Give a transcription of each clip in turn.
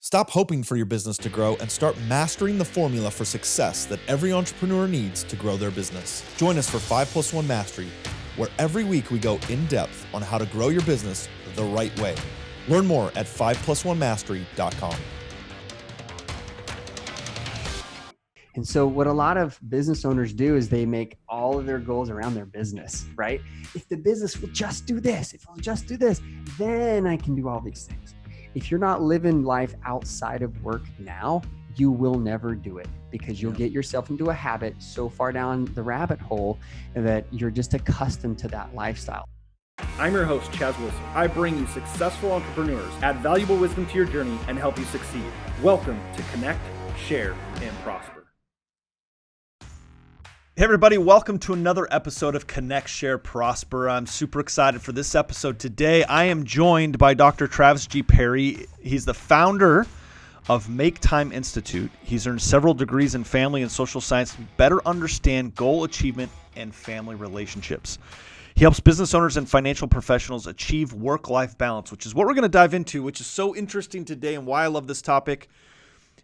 Stop hoping for your business to grow and start mastering the formula for success that every entrepreneur needs to grow their business. Join us for 5+1 Mastery, where every week we go in depth on how to grow your business the right way. Learn more at 5+1mastery.com. And so what a lot of business owners do is they make all of their goals around their business, right? If the business will just do this, if it'll just do this, then I can do all these things. If you're not living life outside of work now, you will never do it because you'll get yourself into a habit so far down the rabbit hole that you're just accustomed to that lifestyle. I'm your host, Chaz Wilson. I bring you successful entrepreneurs, add valuable wisdom to your journey, and help you succeed. Welcome to Connect, Share, and Prosper. Hey everybody, welcome to another episode of Connect, Share, Prosper. I'm super excited for this episode today. I am joined by Dr. Travis G. Parry. He's the founder of Make Time Institute. He's earned several degrees in family and social science to better understand goal achievement and family relationships. He helps business owners and financial professionals achieve work-life balance, which is what we're going to dive into, which is so interesting today and why I love this topic,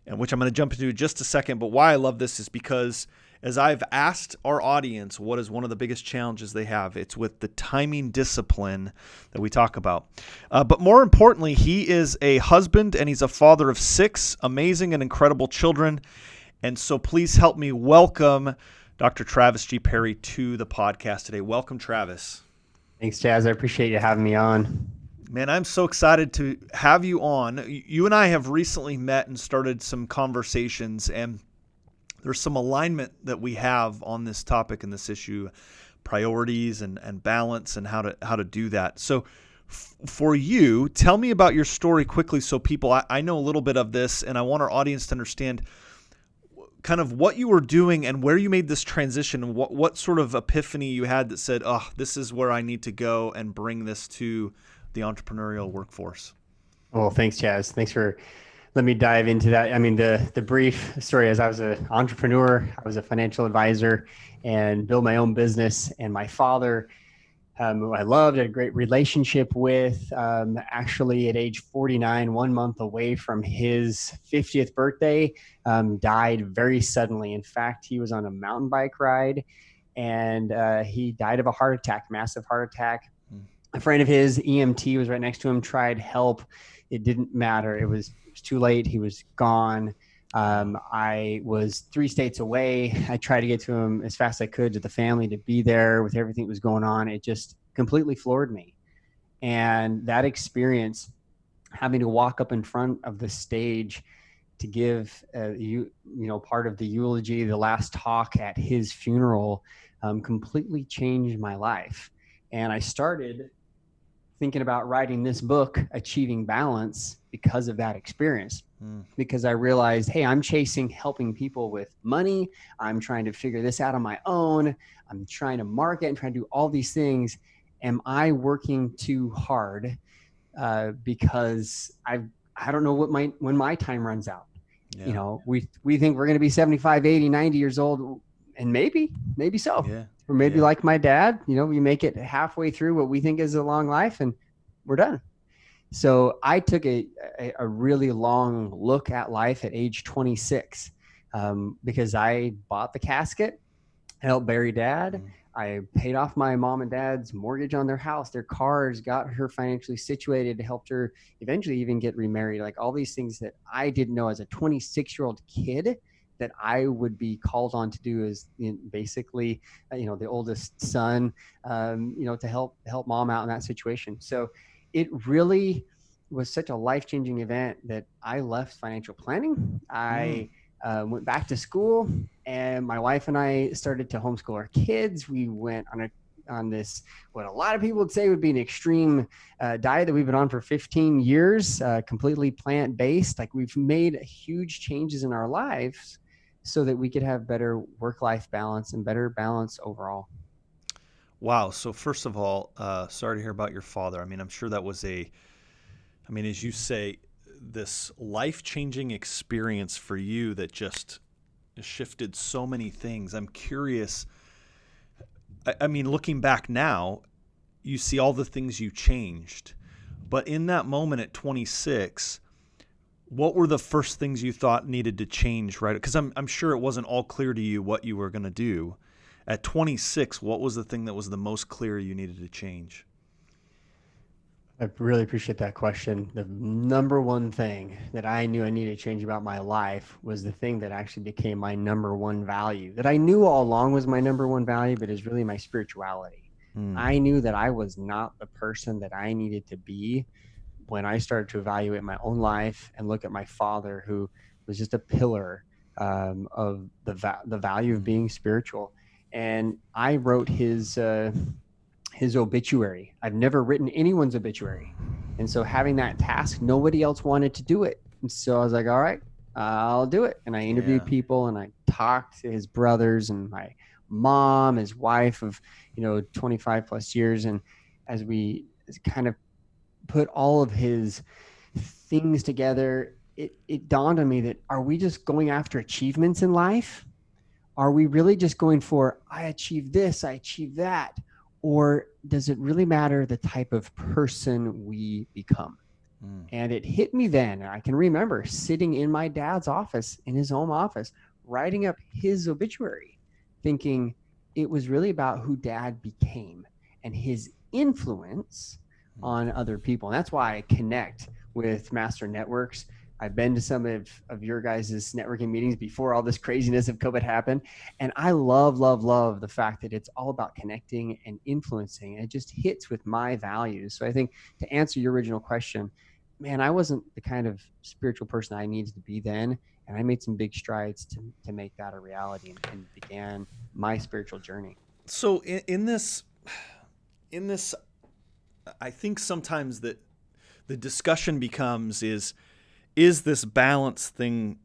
and which I'm going to jump into in just a second. But why I love this is because as I've asked our audience what is one of the biggest challenges they have, it's with the timing discipline that we talk about. But more importantly, he is a husband and he's a father of 6 amazing and incredible children. And so please help me welcome Dr. Travis G. Parry to the podcast today. Welcome, Travis. Thanks, Chaz. I appreciate you having me on. Man, I'm so excited to have you on. You and I have recently met and started some conversations, and there's some alignment that we have on this topic and this issue, priorities and balance and how to do that. So for you, tell me about your story quickly so people, I know a little bit of this and I want our audience to understand kind of what you were doing and where you made this transition and what sort of epiphany you had that said, oh, this is where I need to go and bring this to the entrepreneurial workforce. Well, thanks, Chaz. Thanks for let me dive into that. I mean, the brief story is I was an entrepreneur, I was a financial advisor and built my own business. And my father, who I loved, had a great relationship with, actually at age 49, 1 month away from his 50th birthday, died very suddenly. In fact, he was on a mountain bike ride and he died of a heart attack, massive heart attack. A friend of his, EMT, was right next to him, tried help. It didn't matter. It was too late. He was gone. I was 3 states away. I tried to get to him as fast as I could, to the family, to be there with everything that was going on. It just completely floored me. And that experience, having to walk up in front of the stage to give part of the eulogy, the last talk at his funeral, completely changed my life. And I started thinking about writing this book, Achieving Balance, because of that experience. Because I realized, hey, I'm chasing helping people with money. I'm trying to figure this out on my own. I'm trying to market and trying to do all these things. Am I working too hard? Because I don't know when my time runs out. Yeah. You know, we think we're going to be 75, 80, 90 years old, and maybe so. Yeah. Or maybe like my dad, we make it halfway through what we think is a long life and we're done. So I took a really long look at life at age 26 because I bought the casket, helped bury dad. I paid off my mom and dad's mortgage on their house, their cars, got her financially situated, helped her eventually even get remarried. Like all these things that I didn't know as a 26-year-old kid that I would be called on to do as basically, the oldest son, to help mom out in that situation. So it really was such a life-changing event that I left financial planning. I went back to school, and my wife and I started to homeschool our kids. We went on this, what a lot of people would say would be an extreme diet that we've been on for 15 years, completely plant-based. Like we've made huge changes in our lives so that we could have better work-life balance and better balance overall. Wow. So first of all, sorry to hear about your father. I mean, I'm sure that was as you say, this life-changing experience for you that just shifted so many things. I'm curious. I mean, looking back now, you see all the things you changed, but in that moment at 26, what were the first things you thought needed to change, right? Because I'm sure it wasn't all clear to you what you were going to do. At 26, what was the thing that was the most clear you needed to change? I really appreciate that question. The number one thing that I knew I needed to change about my life was the thing that actually became my number one value, that I knew all along was my number one value, but is really my spirituality. I knew that I was not the person that I needed to be when I started to evaluate my own life and look at my father, who was just a pillar of the value of being spiritual. And I wrote his obituary. I've never written anyone's obituary. And so having that task, nobody else wanted to do it. And so I was like, all right, I'll do it. And I interviewed people, and I talked to his brothers and my mom, his wife of, 25 plus years. And as we kind of put all of his things together, it dawned on me that, are we just going after achievements in life? Are we really just going for, I achieved this, I achieved that? Or does it really matter the type of person we become? And it hit me then. I can remember sitting in my dad's office, in his home office, writing up his obituary, thinking it was really about who dad became and his influence on other people. And that's why I connect with Master Networks. I've been to some of your guys' networking meetings before all this craziness of COVID happened. And I love the fact that it's all about connecting and influencing. And it just hits with my values. So I think, to answer your original question, man, I wasn't the kind of spiritual person I needed to be then. And I made some big strides to make that a reality, and began my spiritual journey. So in this, I think sometimes that the discussion becomes is this balance thing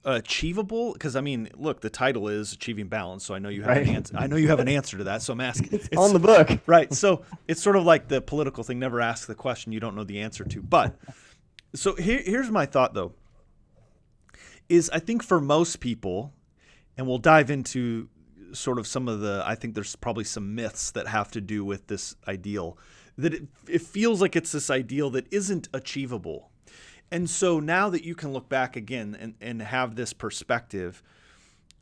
achievable? Because I mean, look, the title is Achieving Balance, so I know you have an answer. I know you have an answer to that, so I'm asking. It's on the book, right? So it's sort of like the political thing: never ask the question you don't know the answer to. But so here's my thought, though: is I think for most people, and we'll dive into sort of some of the. I think there's probably some myths that have to do with this ideal. That it feels like it's this ideal that isn't achievable. And so now that you can look back again and have this perspective,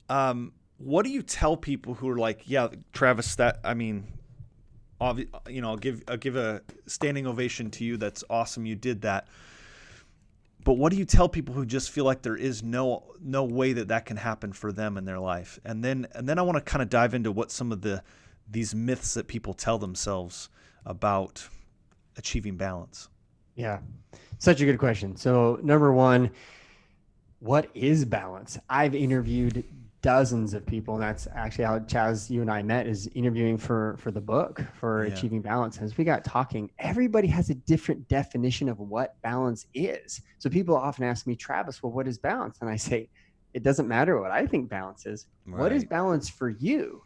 what do you tell people who are like, yeah, Travis, I'll give a standing ovation to you. That's awesome. You did that. But what do you tell people who just feel like there is no way that can happen for them in their life? And then I want to kind of dive into what some of these myths that people tell themselves about achieving balance. Yeah, such a good question. So number one, what is balance? I've interviewed dozens of people, and that's actually how Chaz, you and I met, is interviewing for the book for Achieving Balance. And as we got talking, everybody has a different definition of what balance is. So people often ask me, Travis, well, what is balance? And I say, it doesn't matter what I think balance is. Right. What is balance for you?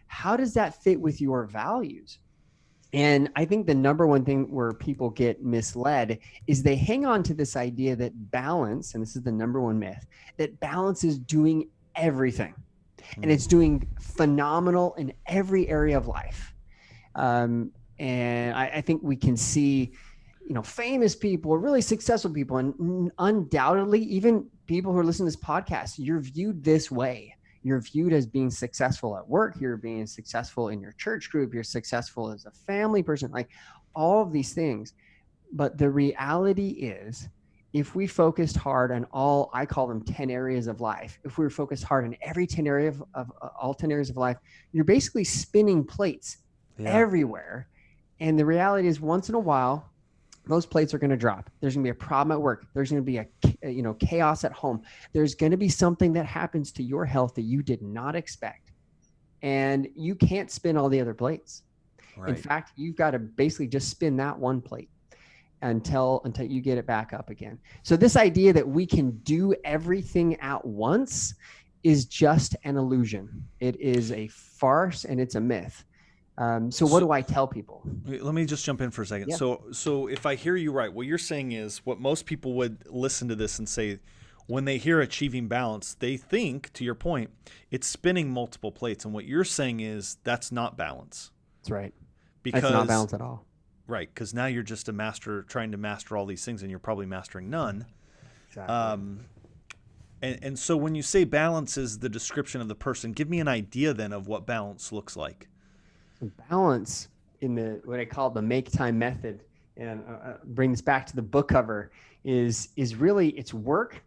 How does that fit with your values? And I think the number one thing where people get misled is they hang on to this idea that balance, and this is the number one myth, that balance is doing everything. And it's doing phenomenal in every area of life. And I think we can see, famous people, really successful people, and undoubtedly even people who are listening to this podcast, you're viewed this way. You're viewed as being successful at work. You're being successful in your church group. You're successful as a family person, like all of these things. But the reality is, if we focused hard on all, I call them 10 areas of life, if we were focused hard on every 10 area of all 10 areas of life, you're basically spinning plates everywhere. And the reality is, once in a while, those plates are going to drop. There's going to be a problem at work. There's going to be a chaos at home. There's going to be something that happens to your health that you did not expect. And you can't spin all the other plates. Right. In fact, you've got to basically just spin that one plate until you get it back up again. So this idea that we can do everything at once is just an illusion. It is a farce, and it's a myth. So what do I tell people? Let me just jump in for a second. Yeah. So if I hear you right, what you're saying is what most people would listen to this and say, when they hear achieving balance, they think, to your point, it's spinning multiple plates. And what you're saying is that's not balance. That's right. Because that's not balance at all. Right. Because now you're just a master trying to master all these things, and you're probably mastering none. Exactly. And so when you say balance is the description of the person, give me an idea then of what balance looks like. So balance in what I call the make time method, and bring this back to the book cover, is really, it's work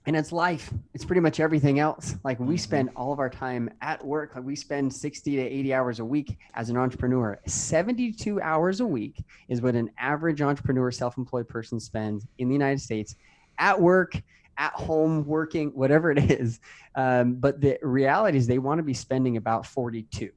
and it's life. It's pretty much everything else. Like we spend all of our time at work. Like we spend 60 to 80 hours a week as an entrepreneur. 72 hours a week is what an average entrepreneur, self-employed person spends in the United States at work, at home, working, whatever it is. But the reality is they want to be spending about 42.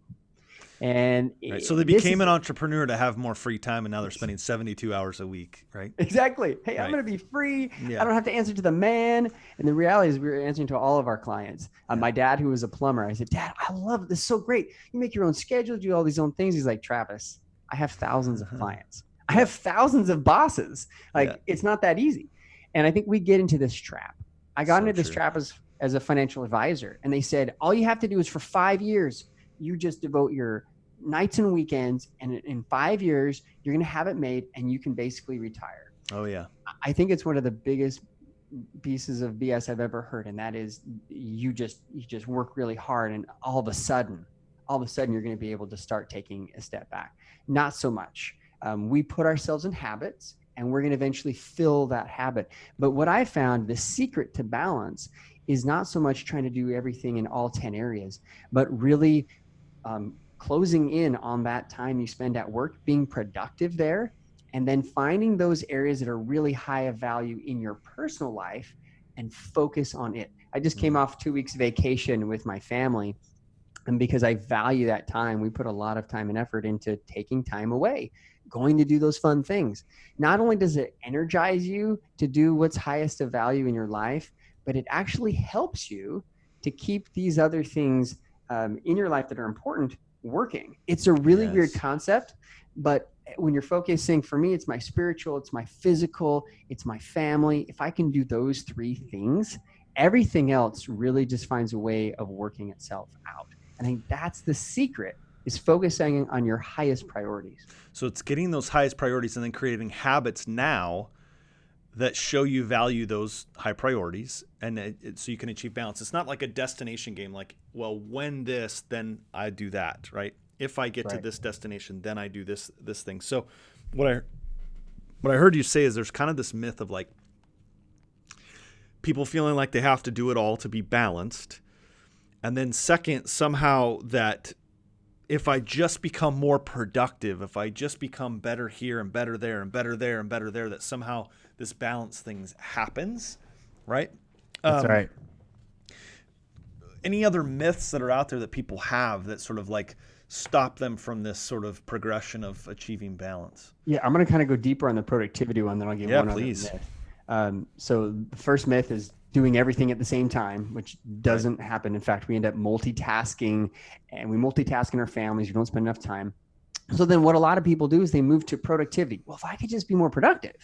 And right. So they became an entrepreneur to have more free time, and now they're spending 72 hours a week, right? Exactly. Hey, right. I'm going to be free. Yeah. I don't have to answer to the man. And the reality is we're answering to all of our clients. My dad, who was a plumber, I said, Dad, I love this. So great. You make your own schedule, do all these own things. He's like, Travis, I have thousands of clients. I have thousands of bosses. Like it's not that easy. And I think we get into this trap. I got into this trap as a financial advisor, and they said, all you have to do is for 5 years, you just devote your nights and weekends, and in 5 years, you're going to have it made and you can basically retire. Oh yeah. I think it's one of the biggest pieces of BS I've ever heard. And that is you just work really hard, and all of a sudden you're going to be able to start taking a step back. Not so much. We put ourselves in habits, and we're going to eventually fill that habit. But what I found, the secret to balance is not so much trying to do everything in all 10 areas, but really closing in on that time you spend at work, being productive there, and then finding those areas that are really high of value in your personal life and focus on it. I just came off 2 weeks vacation with my family, and because I value that time, we put a lot of time and effort into taking time away, going to do those fun things. Not only does it energize you to do what's highest of value in your life, but it actually helps you to keep these other things in your life that are important working. It's a really weird concept, but when you're focusing, for me, it's my spiritual, it's my physical, it's my family. If I can do those three things, everything else really just finds a way of working itself out. I think that's the secret, is focusing on your highest priorities. So it's getting those highest priorities and then creating habits now that show you value those high priorities, and so you can achieve balance. It's not like a destination game, like, well, when this, then I do that, right? If I get to this destination, then I do this thing. So what I heard you say is there's kind of this myth of like people feeling like they have to do it all to be balanced. And then second, somehow that if I just become more productive, if I just become better here and better there and better there and better there, that somehow this balance thing happens, right? That's right. Any other myths that are out there that people have that sort of like stop them from this sort of progression of achieving balance? Yeah, I'm going to kind of go deeper on the productivity one, then I'll give one please. other myth. So the first myth is doing everything at the same time, which doesn't happen. In fact, we end up multitasking, and we multitask in our families. We don't spend enough time. So then what a lot of people do is they move to productivity. Well, if I could just be more productive.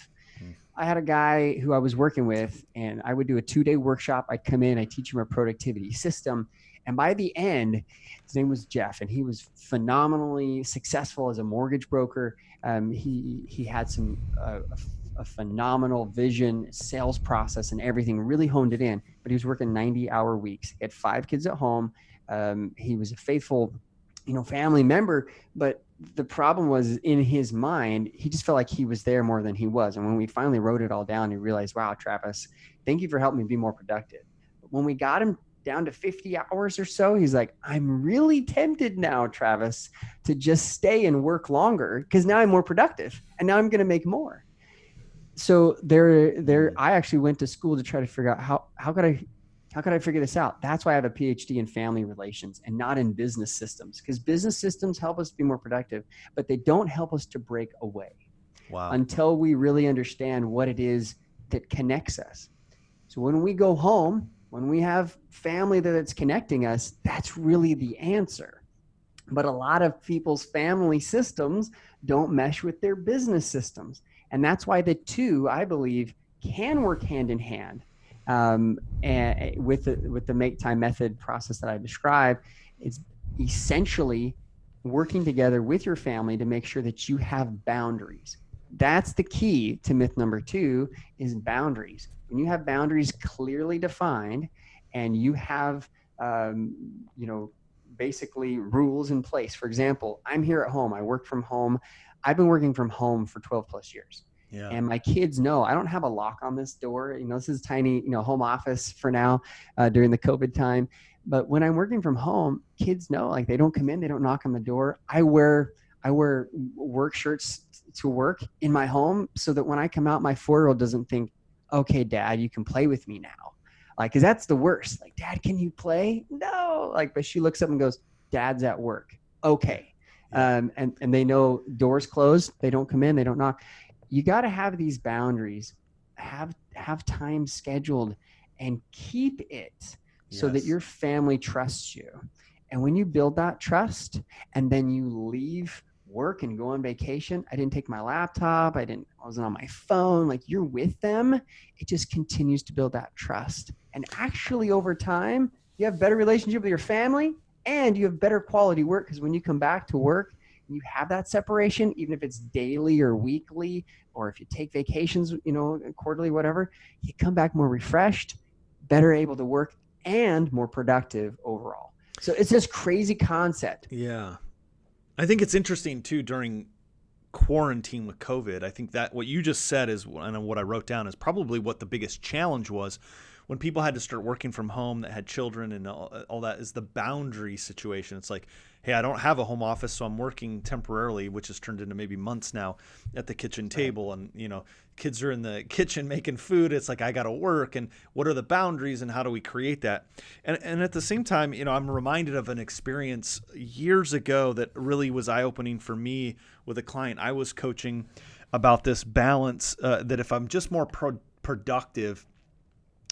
I had a guy who I was working with, and I would do a 2-day workshop. I'd come in, I teach him a productivity system. And by the end, his name was Jeff, and he was phenomenally successful as a mortgage broker. He had a phenomenal vision, sales process, and everything, really honed it in. But he was working 90-hour weeks. He had 5 kids at home. He was a faithful, family member, but the problem was in his mind, he just felt like he was there more than he was. And when we finally wrote it all down, he realized, wow, Travis, thank you for helping me be more productive. But when we got him down to 50 hours or so, he's like, I'm really tempted now, Travis, to just stay and work longer, because now I'm more productive and now I'm going to make more. So I actually went to school to try to figure out how could I figure this out? That's why I have a PhD in family relations and not in business systems, because business systems help us be more productive, but they don't help us to break away until we really understand what it is that connects us. So when we go home, when we have family that's connecting us, that's really the answer. But a lot of people's family systems don't mesh with their business systems. And that's why the two, I believe, can work hand in hand. And with the make time method process that I described, it's essentially working together with your family to make sure that you have boundaries. That's the key to myth number 2, is boundaries. when you have boundaries clearly defined and you have, basically rules in place. For example, I'm here at home. I work from home. I've been working from home for 12 plus years. Yeah. And my kids know I don't have a lock on this door. This is tiny, home office for now during the COVID time. But when I'm working from home, kids know, like, they don't come in, they don't knock on the door. I wear work shirts to work in my home so that when I come out, my 4-year-old doesn't think, okay, Dad, you can play with me now. Like, cause that's the worst. Like, Dad, can you play? No. Like, but she looks up and goes, Dad's at work. Okay. And they know doors closed. They don't come in. They don't knock. You got to have these boundaries, have time scheduled, and keep it so that your family trusts you. And when you build that trust and then you leave work and go on vacation, I didn't take my laptop. I wasn't on my phone. Like, you're with them. It just continues to build that trust. And actually over time, you have better relationship with your family and you have better quality work. Because when you come back to work, you have that separation, even if it's daily or weekly, or if you take vacations, quarterly, whatever, you come back more refreshed, better able to work, and more productive overall. So it's this crazy concept. Yeah. I think it's interesting too, during quarantine with COVID. I think that what you just said is, and what I wrote down, is probably what the biggest challenge was when people had to start working from home that had children and all that, is the boundary situation. It's like, hey, I don't have a home office, so I'm working temporarily, which has turned into maybe months now, at the kitchen table. And, kids are in the kitchen making food. It's like, I got to work. And what are the boundaries and how do we create that? And at the same time, I'm reminded of an experience years ago that really was eye-opening for me with a client I was coaching about this balance, that if I'm just more productive,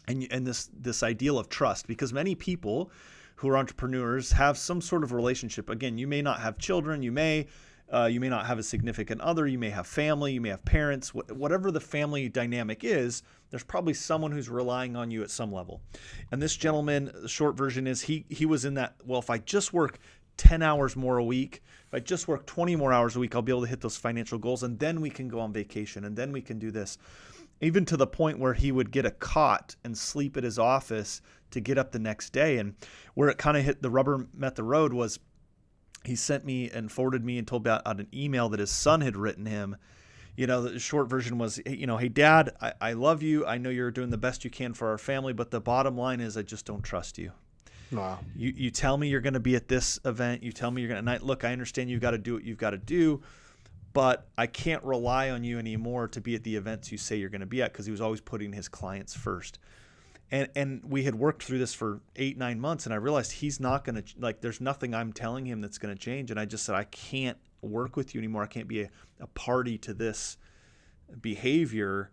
and this ideal of trust, because many people who are entrepreneurs have some sort of relationship. Again, you may not have children, you may not have a significant other, you may have family, you may have parents, whatever the family dynamic is, there's probably someone who's relying on you at some level. And this gentleman, the short version is he was in that, well, if I just work 10 hours more a week, if I just work 20 more hours a week, I'll be able to hit those financial goals, and then we can go on vacation, and then we can do this. Even to the point where he would get a cot and sleep at his office to get up the next day. And where it kind of hit, the rubber met the road, was he sent me and forwarded me and told me about an email that his son had written him. The short version was, hey, Dad, I love you. I know you're doing the best you can for our family, but the bottom line is I just don't trust you. Wow. You tell me you're going to be at this event. You tell me you're going to, look, I understand you've got to do what you've got to do, but I can't rely on you anymore to be at the events you say you're going to be at, because he was always putting his clients first. And we had worked through this for 8-9 months, and I realized he's not going to, there's nothing I'm telling him that's going to change. And I just said, I can't work with you anymore. I can't be a party to this behavior.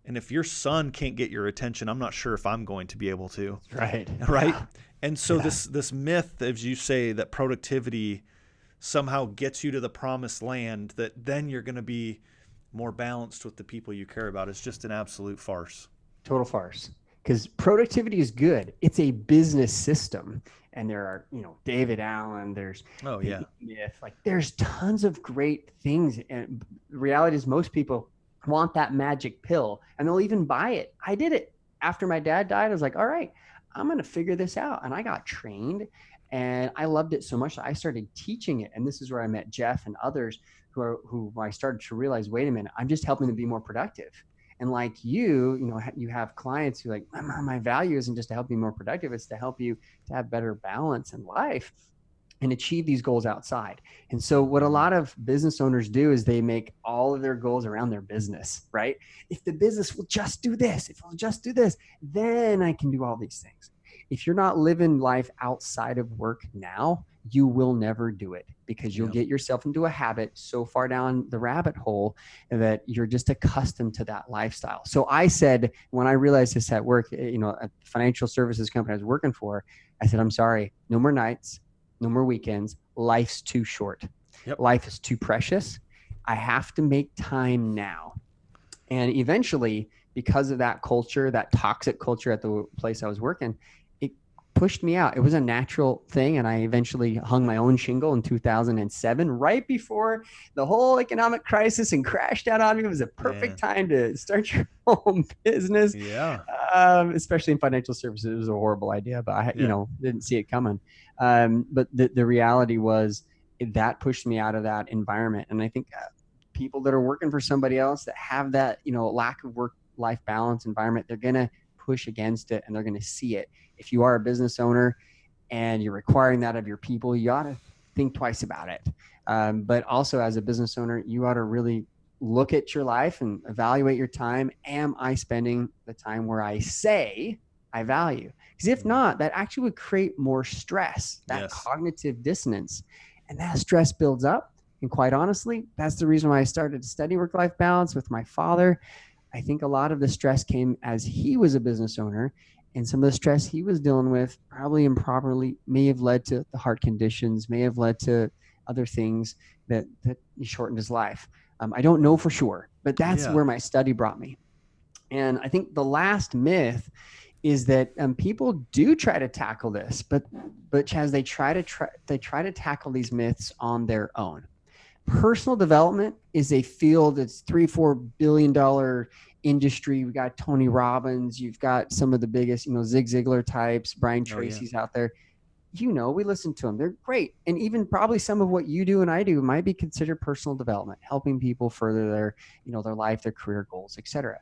And if your son can't get your attention, I'm not sure if I'm going to be able to. Right. Right. Yeah. And so this myth, as you say, that productivity somehow gets you to the promised land, that then you're going to be more balanced with the people you care about, is just an absolute farce. Total farce. Because productivity is good. It's a business system. And there are, David Allen, there's myth, there's tons of great things. And the reality is most people want that magic pill, and they'll even buy it. I did it after my dad died. I was like, all right, I'm going to figure this out. And I got trained, and I loved it so much that I started teaching it. And this is where I met Jeff and others who I started to realize, wait a minute, I'm just helping them be more productive. And like you have clients who my value isn't just to help you be more productive. It's to help you to have better balance in life and achieve these goals outside. And so what a lot of business owners do is they make all of their goals around their business, right? If the business will just do this, if it'll just do this, then I can do all these things. If you're not living life outside of work now, you will never do it, because you'll get yourself into a habit so far down the rabbit hole that you're just accustomed to that lifestyle. So I said, when I realized this at work, at the financial services company I was working for, I said, I'm sorry, no more nights, no more weekends. Life's too short. Yep. Life is too precious. I have to make time now. And eventually, because of that culture, that toxic culture at the place I was working, pushed me out. It was a natural thing. And I eventually hung my own shingle in 2007, right before the whole economic crisis and crashed out on me. It was a perfect time to start your own business. Yeah. Especially in financial services. It was a horrible idea, but I, didn't see it coming. But the reality was that pushed me out of that environment. And I think people that are working for somebody else that have that, lack of work-life balance environment, they're going to push against it and they're going to see it. If you are a business owner and you're requiring that of your people, you ought to think twice about it. But also as a business owner, you ought to really look at your life and evaluate your time. Am I spending the time where I say I value? Because if not, that actually would create more stress, that cognitive dissonance. And that stress builds up. And quite honestly, that's the reason why I started to study work-life balance with my father. I think a lot of the stress came as he was a business owner, and some of the stress he was dealing with probably improperly may have led to the heart conditions, may have led to other things that shortened his life. I don't know for sure, but that's where my study brought me. And I think the last myth is that people do try to tackle this, but Chaz, they try to tackle these myths on their own. Personal development is a field that's $3-4 billion industry. We got Tony Robbins. You've got some of the biggest, Zig Ziglar types, Brian Tracy's out there. We listen to them. They're great. And even probably some of what you do and I do might be considered personal development, helping people further their, their life, their career goals, etc.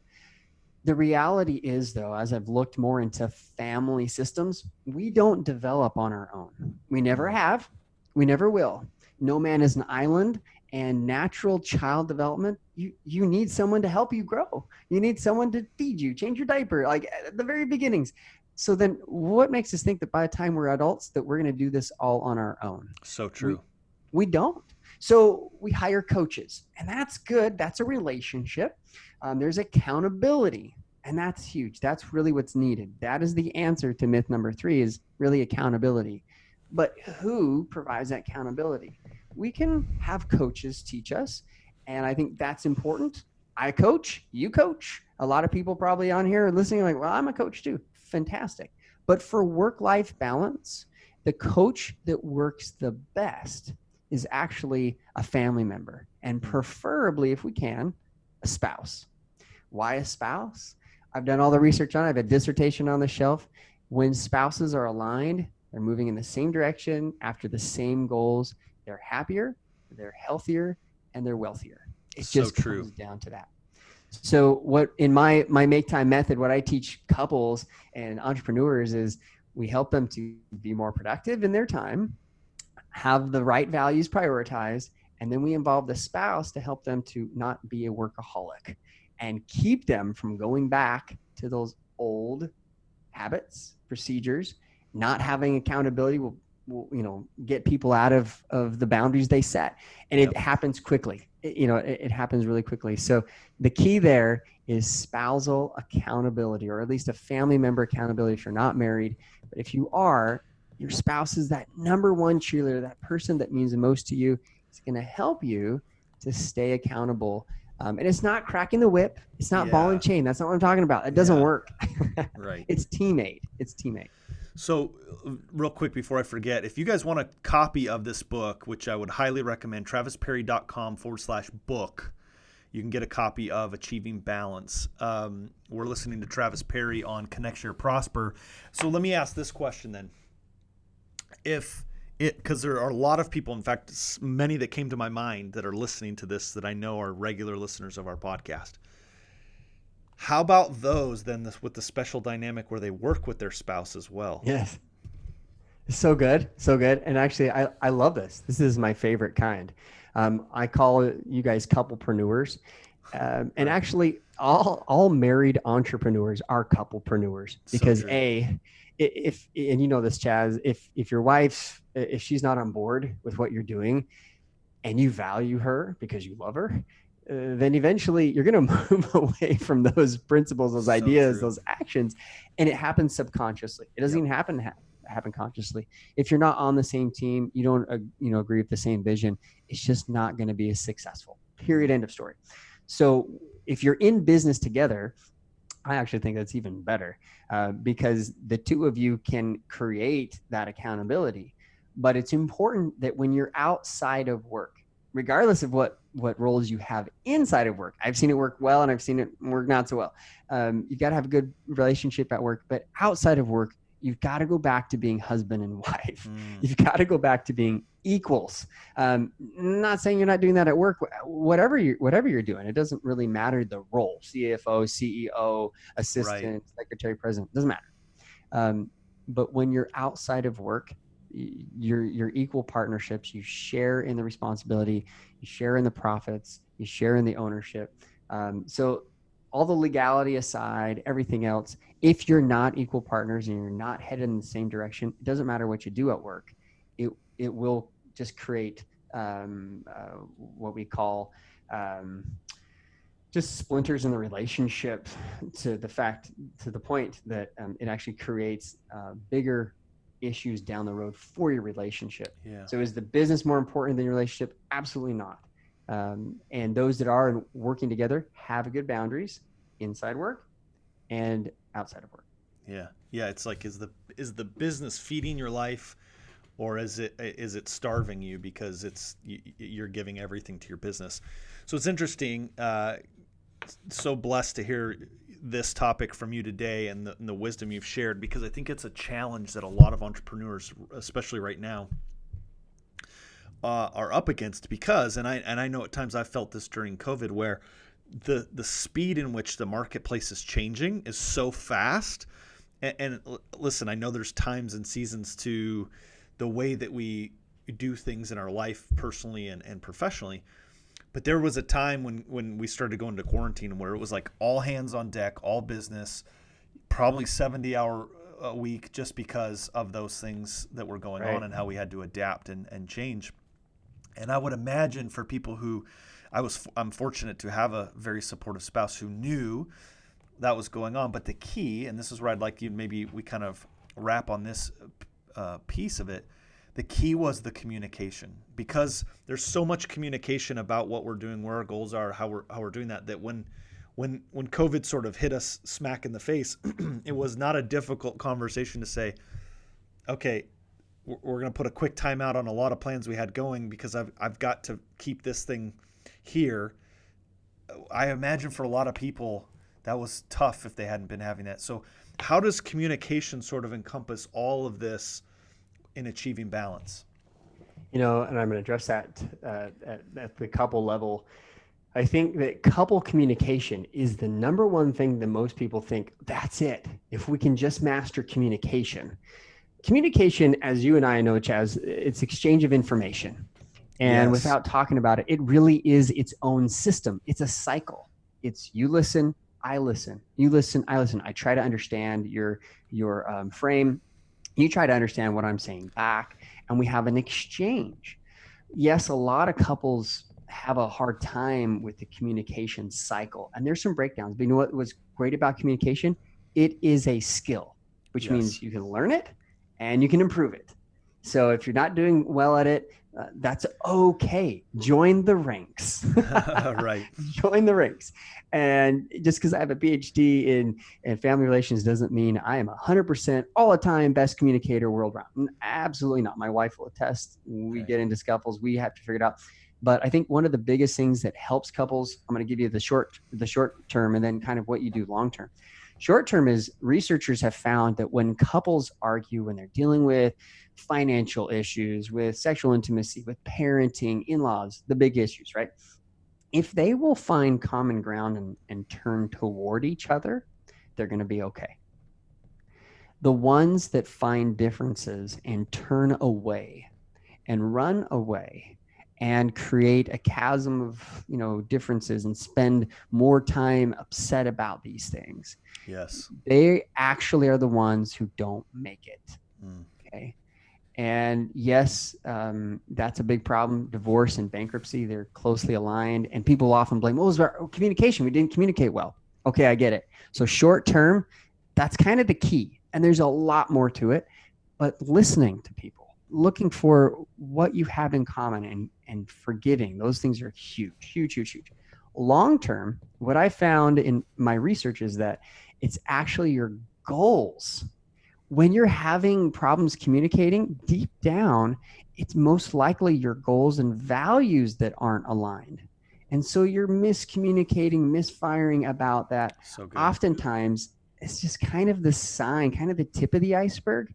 The reality is, though, as I've looked more into family systems, we don't develop on our own. We never have. We never will. No man is an island. And natural child development, you need someone to help you grow. You need someone to feed you, change your diaper, like at the very beginnings. So then what makes us think that by the time we're adults that we're going to do this all on our own? So true. We don't. So we hire coaches, and that's good. That's a relationship. There's accountability, and that's huge. That's really what's needed. That is the answer to myth number 3 is really accountability. But who provides that accountability? We can have coaches teach us. And I think that's important. I coach, you coach. A lot of people probably on here are listening like, well, I'm a coach too. Fantastic. But for work-life balance, the coach that works the best is actually a family member, and preferably, if we can, a spouse. Why a spouse? I've done all the research on it. I have a dissertation on the shelf. When spouses are aligned, they're moving in the same direction after the same goals. They're happier, they're healthier, and they're wealthier. It just comes down to that. So what in my Make Time method, what I teach couples and entrepreneurs is we help them to be more productive in their time, have the right values prioritized, and then we involve the spouse to help them to not be a workaholic and keep them from going back to those old habits, procedures. Not having accountability will get people out of the boundaries they set. And it happens quickly. It happens really quickly. So the key there is spousal accountability, or at least a family member accountability if you're not married. But if you are, your spouse is that number one cheerleader, that person that means the most to you. It's going to help you to stay accountable. And it's not cracking the whip. It's not ball and chain. That's not what I'm talking about. It doesn't work. Right. It's teammate. So real quick before I forget, if you guys want a copy of this book, which I would highly recommend, travisperry.com/book, you can get a copy of Achieving Balance. We're listening to Travis Parry on Connect, Share, Prosper. So let me ask this question then. Because there are a lot of people, in fact, many that came to my mind that are listening to this that I know are regular listeners of our podcast. How about those then with the special dynamic where they work with their spouse as well? Yes. So good. And actually, I love this. This is my favorite kind. I call you guys couplepreneurs. And actually, all married entrepreneurs are couplepreneurs because if and you know this, Chaz, if your wife, if she's not on board with what you're doing and you value her because you love her, then eventually you're going to move away from those principles, those ideas, those actions, and it happens subconsciously. It doesn't even happen consciously. If you're not on the same team, you don't agree with the same vision, it's just not going to be as successful. Period. End of story. So if you're in business together, I actually think that's even better because the two of you can create that accountability. But it's important that when you're outside of work, regardless of what roles you have inside of work, I've seen it work well and I've seen it work not so well. You've got to have a good relationship at work, but outside of work, you've got to go back to being husband and wife. You've got to go back to being equals. Not saying you're not doing that at work. Whatever you're doing, it doesn't really matter the role: CFO, CEO, assistant, secretary, president. Doesn't matter. But when you're outside of work, you're equal partnerships. You share in the responsibility. You share in the profits. You share in the ownership. So all the legality aside, everything else, if you're not equal partners and you're not headed in the same direction, it doesn't matter what you do at work. It will just create what we call just splinters in the relationship to the point that it actually creates bigger issues down the road for your relationship. Yeah. So is the business more important than your relationship? Absolutely not. And those that are working together have good boundaries inside work and outside of work. Yeah. Yeah. It's like, is the business feeding your life, or is it starving you because you're giving everything to your business? So it's interesting. So blessed to hear this topic from you today and the wisdom you've shared, because I think it's a challenge that a lot of entrepreneurs, especially right now, are up against. Because, and I know at times I've felt this during COVID, where the speed in which the marketplace is changing is so fast. And listen, I know there's times and seasons to the way that we do things in our life personally and professionally. But there was a time when we started going to quarantine where it was like all hands on deck, all business, probably 70-hour a week, just because of those things that were going on and how we had to adapt and change. And I would imagine for people who I'm fortunate to have a very supportive spouse who knew that was going on. But the key, and this is where I'd like you, maybe we kind of wrap on this piece of it. The key was the communication, because there's so much communication about what we're doing, where our goals are, how we're doing that when COVID sort of hit us smack in the face, it was not a difficult conversation to say, okay, we're going to put a quick timeout on a lot of plans we had going because I've got to keep this thing here. I imagine for a lot of people that was tough if they hadn't been having that. So how does communication sort of encompass all of this in achieving balance? And I'm going to address that at the couple level. I think that couple communication is the number one thing that most people think, that's it. If we can just master communication. Communication, as you and I know, Chaz, it's exchange of information. And without talking about it, it really is its own system. It's a cycle. It's you listen, I listen. You listen, I listen. I try to understand your frame. You try to understand what I'm saying back, and we have an exchange. Yes, a lot of couples have a hard time with the communication cycle, and there's some breakdowns. But you know what was great about communication? It is a skill, which means you can learn it and you can improve it. So if you're not doing well at it, that's okay. Join the ranks. Right. Join the ranks. And just because I have a PhD in family relations doesn't mean I am 100% all the time best communicator world round. Absolutely not. My wife will attest. We get into scuffles. We have to figure it out. But I think one of the biggest things that helps couples, I'm going to give you the short term and then kind of what you do long term. Short term is researchers have found that when couples argue, when they're dealing with financial issues, with sexual intimacy, with parenting, in-laws, the big issues, right? If they will find common ground and turn toward each other, they're going to be okay. The ones that find differences and turn away and run away and create a chasm of, differences and spend more time upset about these things. Yes. They actually are the ones who don't make it. Okay. And yes, that's a big problem. Divorce and bankruptcy, they're closely aligned, and people often blame, it was our communication. We didn't communicate well. Okay, I get it. So short term, that's kind of the key. And there's a lot more to it, but listening to people, looking for what you have in common and forgiving, those things are huge, huge, huge, huge. Long term, what I found in my research is that It's actually your goals. When you're having problems communicating, deep down, it's most likely your goals and values that aren't aligned. And so you're miscommunicating, misfiring about that. So good. Oftentimes, it's just kind of the sign, kind of the tip of the iceberg.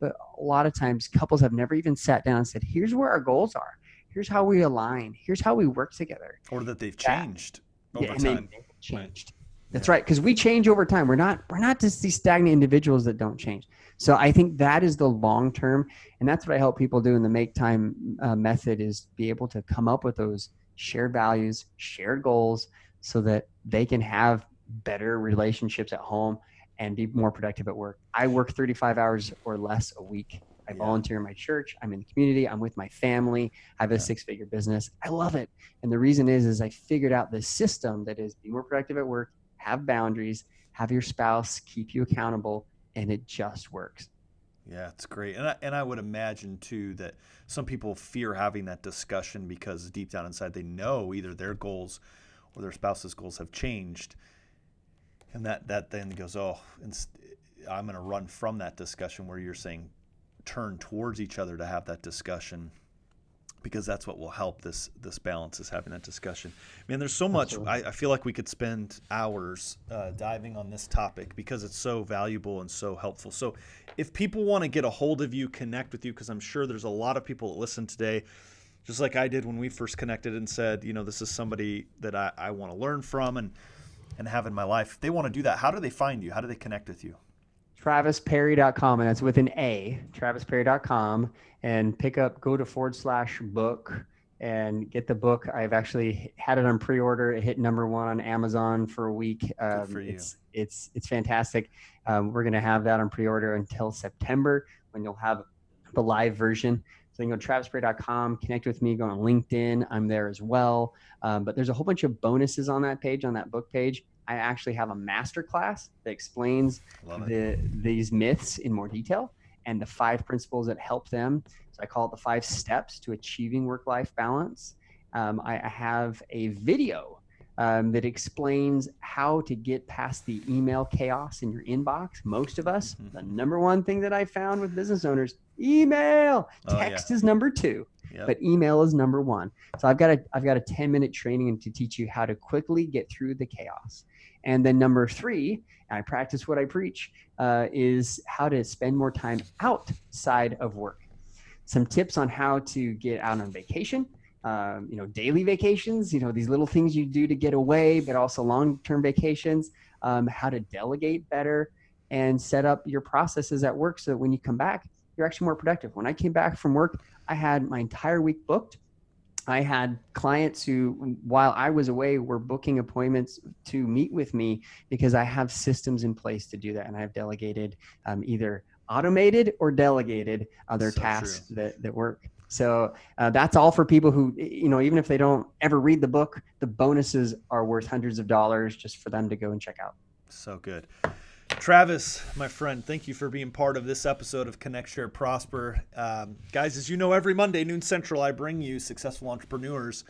But a lot of times couples have never even sat down and said, here's where our goals are. Here's how we align. Here's how we work together. Or that they've changed over time. They've changed. That's right. Because we change over time. We're not just these stagnant individuals that don't change. So I think that is the long term. And that's what I help people do in the Make Time method, is be able to come up with those shared values, shared goals, so that they can have better relationships at home and be more productive at work. I work 35 hours or less a week. I volunteer in my church. I'm in the community. I'm with my family. I have a 6-figure business. I love it. And the reason is I figured out this system that is be more productive at work, have boundaries, have your spouse keep you accountable, and it just works. Yeah, it's great. And I would imagine too that some people fear having that discussion because deep down inside they know either their goals or their spouse's goals have changed. And that then goes, I'm going to run from that discussion, where you're saying turn towards each other to have that discussion, because that's what will help this balance, is having that discussion. Man, there's so much. I feel like we could spend hours diving on this topic because it's so valuable and so helpful. So if people want to get a hold of you, connect with you, because I'm sure there's a lot of people that listen today, just like I did when we first connected and said, this is somebody that I want to learn from and have in my life. If they want to do that, how do they find you? How do they connect with you? TravisParry.com, and that's with an A, TravisParry.com, and go to /book and get the book. I've actually had it on pre-order. It hit #1 on Amazon for a week. Good for you. It's fantastic. We're going to have that on pre-order until September, when you'll have the live version. So you can go to TravisParry.com, connect with me, go on LinkedIn. I'm there as well. But there's a whole bunch of bonuses on that page, on that book page. I actually have a masterclass that explains these myths in more detail and the 5 principles that help them. So I call it the 5 steps to achieving work-life balance. I have a video that explains how to get past the email chaos in your inbox. Most of us, the #1 thing that I found with business owners, email. Text is #2. Yep. But email is #1. So I've got a 10-minute training to teach you how to quickly get through the chaos. And then #3, and I practice what I preach, is how to spend more time outside of work. Some tips on how to get out on vacation, daily vacations, these little things you do to get away, but also long-term vacations, how to delegate better and set up your processes at work so that when you come back, you're actually more productive. When I came back from work, I had my entire week booked. I had clients who, while I was away, were booking appointments to meet with me because I have systems in place to do that. And I've delegated, either automated or delegated other tasks that work. So that's all for people who, even if they don't ever read the book, the bonuses are worth hundreds of dollars just for them to go and check out. So good. Travis, my friend, thank you for being part of this episode of Connect, Share, Prosper. Guys, as you know, every Monday, noon Central, I bring you successful entrepreneurs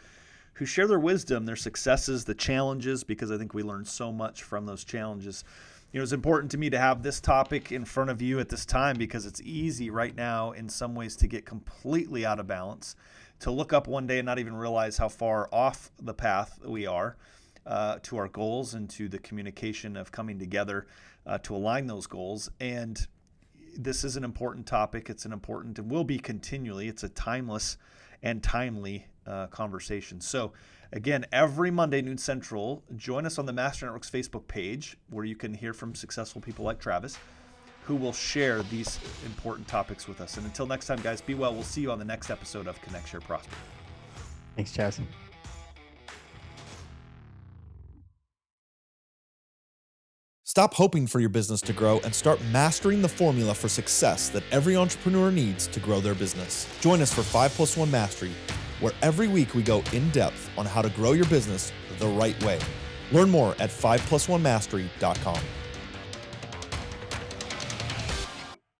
who share their wisdom, their successes, the challenges, because I think we learn so much from those challenges. It's important to me to have this topic in front of you at this time because it's easy right now in some ways to get completely out of balance, to look up one day and not even realize how far off the path we are to our goals and to the communication of coming together to align those goals. And this is an important topic. It's an important and will be continually. It's a timeless and timely conversation. So again, every Monday, noon Central, join us on the Master Networks Facebook page where you can hear from successful people like Travis who will share these important topics with us. And until next time, guys, be well. We'll see you on the next episode of Connect, Share, Prosper. Thanks, Chaz. Stop hoping for your business to grow and start mastering the formula for success that every entrepreneur needs to grow their business. Join us for 5+1 Mastery, where every week we go in depth on how to grow your business the right way. Learn more at 5+1mastery.com.